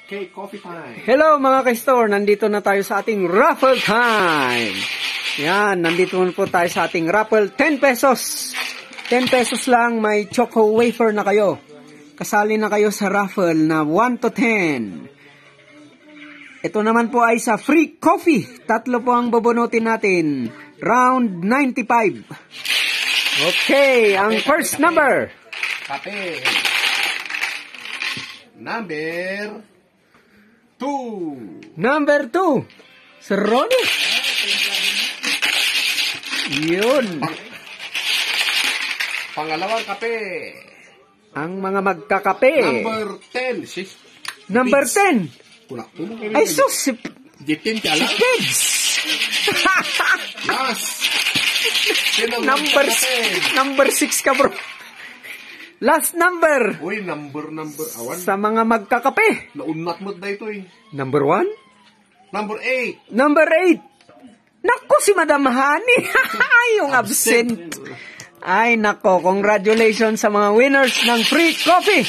Okay, coffee time. Hello mga ka-store, nandito na tayo sa ating raffle time. Yan, nandito na po tayo sa ating raffle, 10 pesos. 10 pesos lang, may choco wafer na kayo. Kasali na kayo sa raffle na 1 to 10. Ito naman po ay sa free coffee. Tatlo po ang bubunutin natin. Round 95. Okay, ang first number. Kape. Number 2. Number 2. Sir Ronnie. Yun. Pangalawang kape. Ang mga magkakape. Number 10. Number 10. Ay sus, si Pids. Number 6 ka bro. Last number. Uy, number awan. Sa mga magkakape. Naunat mo na ito eh. Number 1? Number 8. Number 8. Nako, si Madam Honey. Yung absent. Ay nako, congratulations sa mga winners ng free coffee.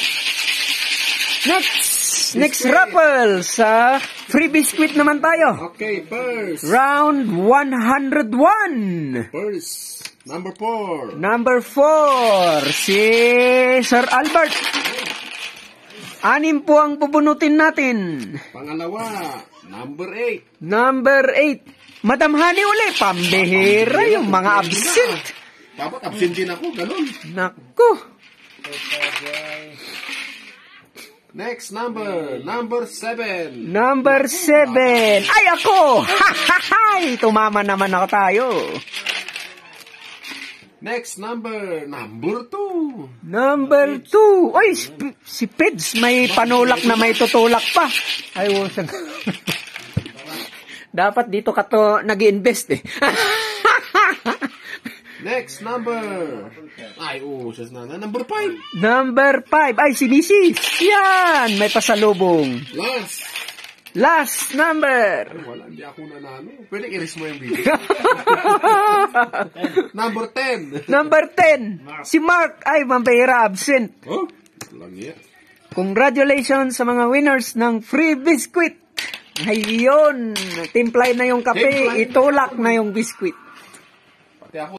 Next raffle sa free biscuit naman tayo. Okay, first. Round 101. First. Number 4. Number 4. Si Sir Albert. 6 po ang bubunutin natin. Pangalawa. Number 8. Number 8. Madam Honey uli. Pambihira yung mga absent. Dapat absent din ako. Ganun. Naku. Next number. Number 7. Number 7. Ay ako. Tumama naman ako tayo. Next number. Number 2. Number 2. Ay, si Pids may panulak na may tutulak pa. Ay, wasag. Dapat dito ka to nag-invest eh. Next number. Ay, siya na. Number 5. Number 5. Ay, si Mrs. Yan, may pasalubong. Last number. Ay, wala, hindi ako nanalo. Pwede i-risk mo yung video. Number 10. Number 10. Si Mark. Ay, mambihira absent. Oh, lang yan. Congratulations sa mga winners ng free biscuit. Ayun. Timplay na yung kape. Itulak na yung biscuit. Pati ako.